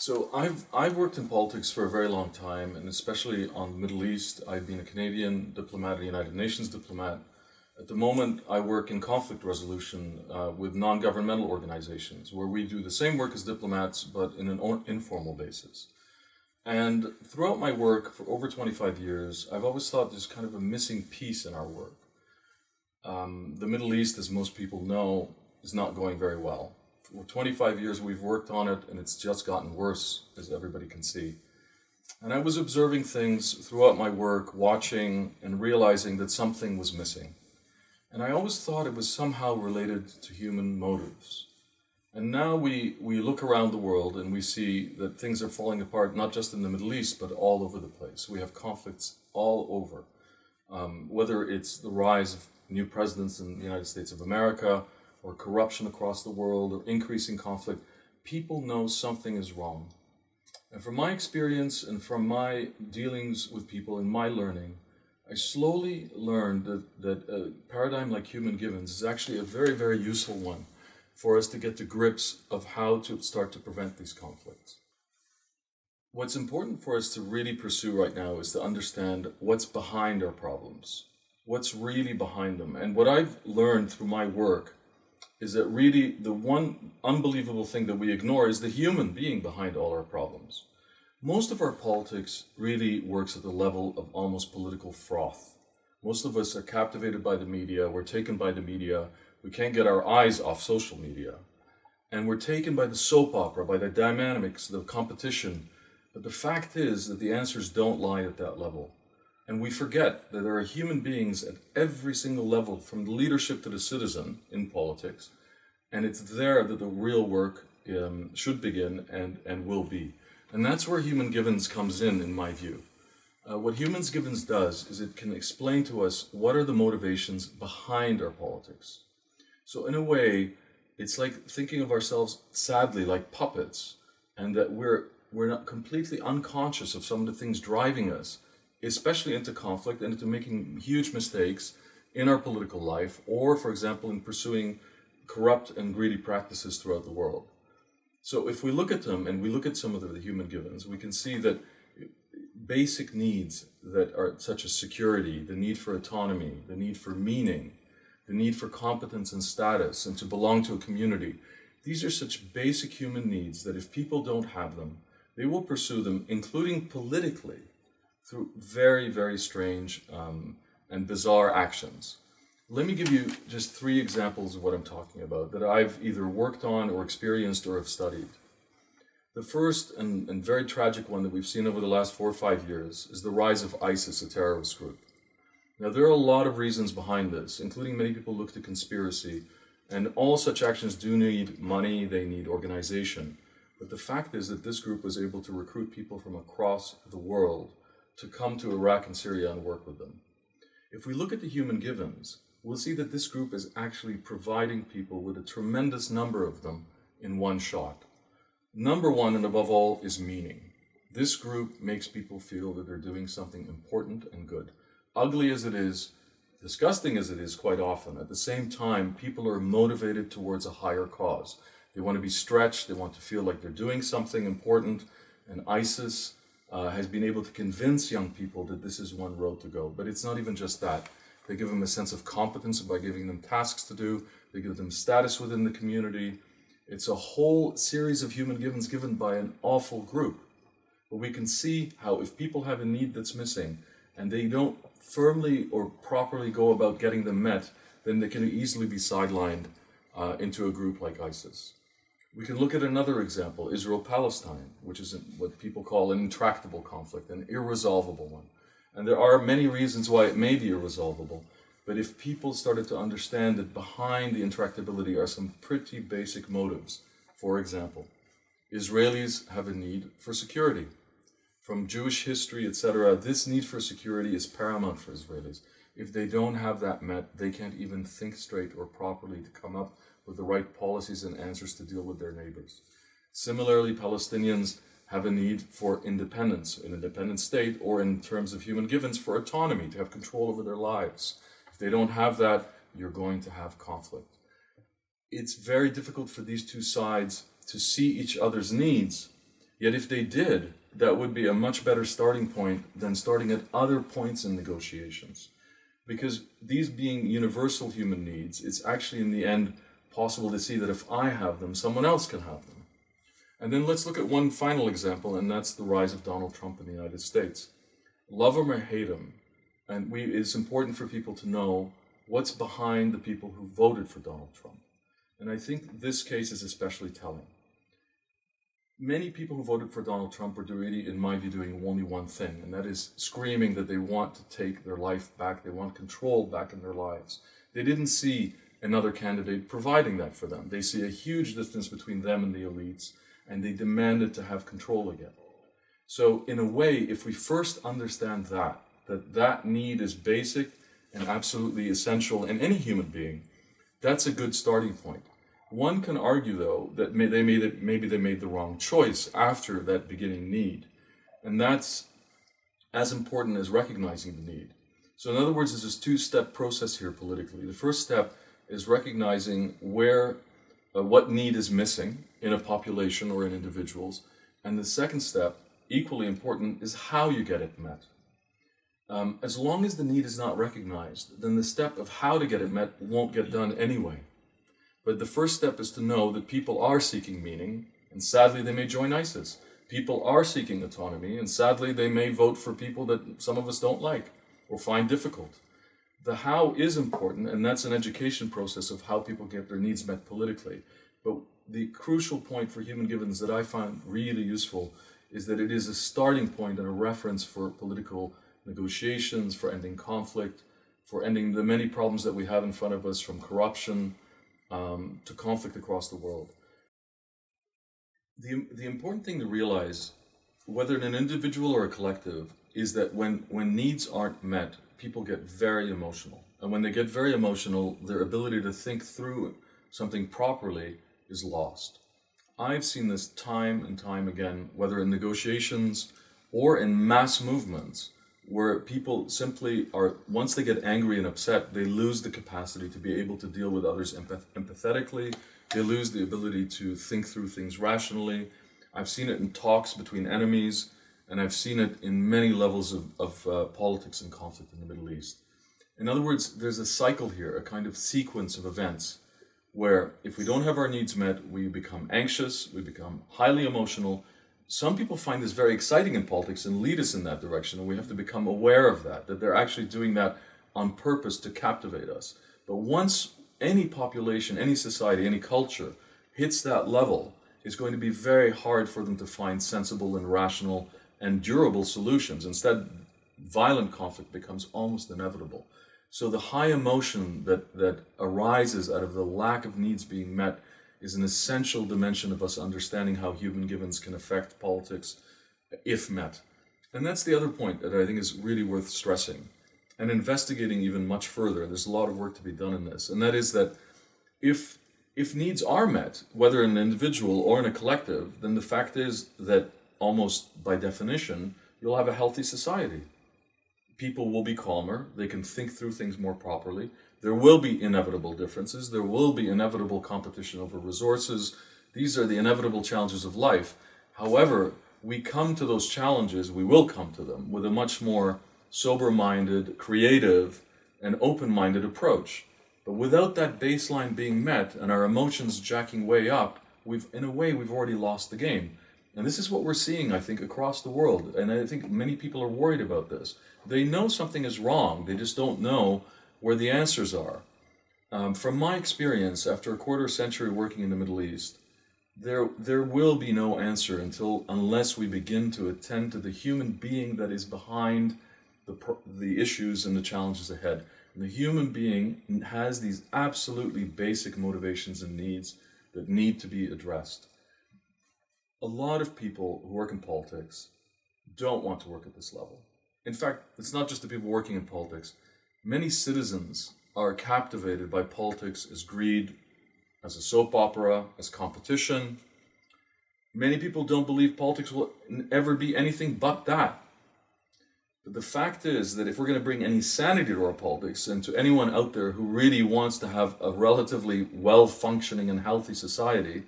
So I've worked in politics for a very long time, and especially on the Middle East. I've been a Canadian diplomat, a United Nations diplomat. At the moment, I work in conflict resolution with non-governmental organizations, where we do the same work as diplomats, but in an informal basis. And throughout my work for over 25 years, I've always thought there's kind of a missing piece in our work. The Middle East, as most people know, is not going very well. For 25 years we've worked on it, and it's just gotten worse, as everybody can see. And I was observing things throughout my work, watching and realizing that something was missing. And I always thought it was somehow related to human motives. And now we look around the world and we see that things are falling apart, not just in the Middle East, but all over the place. We have conflicts all over, whether it's the rise of new presidents in the United States of America, or corruption across the world, or increasing conflict. People know something is wrong. And from my experience and from my dealings with people and my learning, I slowly learned that a paradigm like human givens is actually a very, very useful one for us to get to grips of how to start to prevent these conflicts. What's important for us to really pursue right now is to understand what's behind our problems, what's really behind them. And what I've learned through my work is that really the one unbelievable thing that we ignore is the human being behind all our problems. Most of our politics really works at the level of almost political froth. Most of us are captivated by the media, we're taken by the media, we can't get our eyes off social media. And we're taken by the soap opera, by the dynamics, the competition. But the fact is that the answers don't lie at that level. And we forget that there are human beings at every single level, from the leadership to the citizen in politics. And it's there that the real work should begin and will be. And that's where Human Givens comes in my view. What Human Givens does is it can explain to us what are the motivations behind our politics. So in a way, it's like thinking of ourselves, sadly, like puppets, and that we're not completely unconscious of some of the things driving us, especially into conflict and into making huge mistakes in our political life, or, for example, in pursuing corrupt and greedy practices throughout the world. So if we look at them and we look at some of the human givens, we can see that basic needs that are such as security, the need for autonomy, the need for meaning, the need for competence and status, and to belong to a community, these are such basic human needs that if people don't have them, they will pursue them, including politically, through very, very strange and bizarre actions. Let me give you just 3 examples of what I'm talking about that I've either worked on or experienced or have studied. The first and very tragic one that we've seen over the last 4 or 5 years is the rise of ISIS, a terrorist group. Now, there are a lot of reasons behind this, including many people look to conspiracy, and all such actions do need money, they need organization. But the fact is that this group was able to recruit people from across the world to come to Iraq and Syria and work with them. If we look at the human givens, we'll see that this group is actually providing people with a tremendous number of them in one shot. Number one, and above all, is meaning. This group makes people feel that they're doing something important and good. Ugly as it is, disgusting as it is quite often, at the same time, people are motivated towards a higher cause. They want to be stretched, they want to feel like they're doing something important, and ISIS has been able to convince young people that this is one road to go. But it's not even just that. They give them a sense of competence by giving them tasks to do. They give them status within the community. It's a whole series of human givens given by an awful group. But we can see how if people have a need that's missing and they don't firmly or properly go about getting them met, then they can easily be sidelined into a group like ISIS. We can look at another example, Israel-Palestine, which is what people call an intractable conflict, an irresolvable one. And there are many reasons why it may be irresolvable, but if people started to understand that behind the intractability are some pretty basic motives. For example, Israelis have a need for security. From Jewish history, etc., this need for security is paramount for Israelis. If they don't have that met, they can't even think straight or properly to come up with the right policies and answers to deal with their neighbors. Similarly, Palestinians have a need for independence, an independent state, or in terms of human givens, for autonomy, to have control over their lives. If they don't have that, you're going to have conflict. It's very difficult for these two sides to see each other's needs, Yet if they did, that would be a much better starting point than starting at other points in negotiations. Because these being universal human needs, it's actually in the end possible to see that if I have them, someone else can have them. And then let's look at one final example, and that's the rise of Donald Trump in the United States. Love him or hate him, and it's important for people to know what's behind the people who voted for Donald Trump. And I think this case is especially telling. Many people who voted for Donald Trump are really, in my view, doing only one thing, and that is screaming that they want to take their life back, they want control back in their lives. They didn't see another candidate providing that for them. They see a huge distance between them and the elites, and they demanded to have control again. So in a way, if we first understand that need is basic and absolutely essential in any human being, that's a good starting point. One can argue, though, that maybe they made the wrong choice after that beginning need. And that's as important as recognizing the need. So in other words, there's this two-step process here politically. The first step is recognizing what need is missing in a population or in individuals. And the second step, equally important, is how you get it met. As long as the need is not recognized, then the step of how to get it met won't get done anyway. But the first step is to know that people are seeking meaning, and sadly they may join ISIS. People are seeking autonomy, and sadly they may vote for people that some of us don't like or find difficult. The how is important, and that's an education process of how people get their needs met politically. But the crucial point for human givens that I find really useful is that it is a starting point and a reference for political negotiations, for ending conflict, for ending the many problems that we have in front of us, from corruption to conflict across the world. The important thing to realize, whether in an individual or a collective, is that when needs aren't met, people get very emotional. And when they get very emotional, their ability to think through something properly is lost. I've seen this time and time again, whether in negotiations or in mass movements, where people simply are, once they get angry and upset, they lose the capacity to be able to deal with others empathetically. They lose the ability to think through things rationally. I've seen it in talks between enemies, and I've seen it in many levels of politics and conflict in the Middle East. In other words, there's a cycle here, a kind of sequence of events, where if we don't have our needs met, we become anxious, we become highly emotional. Some people find this very exciting in politics and lead us in that direction, and we have to become aware of that they're actually doing that on purpose to captivate us. But once any population, any society, any culture hits that level, it's going to be very hard for them to find sensible and rational and durable solutions. Instead, violent conflict becomes almost inevitable. So the high emotion that arises out of the lack of needs being met is an essential dimension of us understanding how human givens can affect politics if met. And that's the other point that I think is really worth stressing and investigating even much further. There's a lot of work to be done in this. And that is that if needs are met, whether in an individual or in a collective, then the fact is that almost by definition, you'll have a healthy society. People will be calmer, they can think through things more properly, there will be inevitable differences, there will be inevitable competition over resources. These are the inevitable challenges of life. However, we come to those challenges, we will come to them, with a much more sober-minded, creative, and open-minded approach. But without that baseline being met and our emotions jacking way up, in a way, we've already lost the game. And this is what we're seeing, I think, across the world. And I think many people are worried about this. They know something is wrong, they just don't know where the answers are. From my experience, after a quarter century working in the Middle East, there will be no answer unless we begin to attend to the human being that is behind the issues and the challenges ahead. And the human being has these absolutely basic motivations and needs that need to be addressed. A lot of people who work in politics don't want to work at this level. In fact, it's not just the people working in politics. Many citizens are captivated by politics as greed, as a soap opera, as competition. Many people don't believe politics will ever be anything but that. But the fact is that if we're going to bring any sanity to our politics, and to anyone out there who really wants to have a relatively well-functioning and healthy society,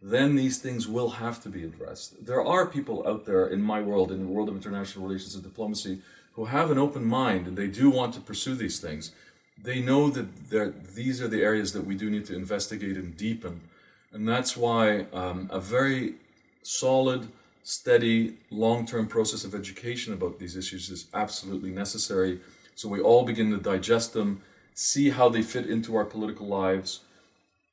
then these things will have to be addressed. There are people out there in my world, in the world of international relations and diplomacy, who have an open mind and they do want to pursue these things. They know that these are the areas that we do need to investigate and deepen. And that's why a very solid, steady, long-term process of education about these issues is absolutely necessary. So we all begin to digest them, see how they fit into our political lives.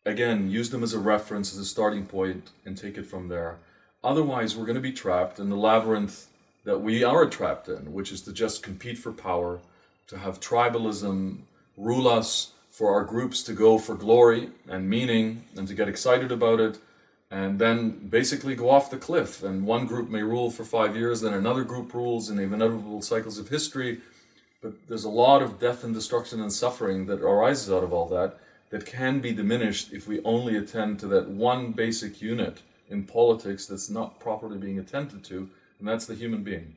Again, use them as a reference, as a starting point, and take it from there. Otherwise, we're going to be trapped in the labyrinth that we are trapped in, which is to just compete for power, to have tribalism rule us, for our groups to go for glory and meaning and to get excited about it, and then basically go off the cliff. And one group may rule for 5 years, then another group rules in the inevitable cycles of history. But there's a lot of death and destruction and suffering that arises out of all that can be diminished if we only attend to that one basic unit in politics that's not properly being attended to, and that's the human being.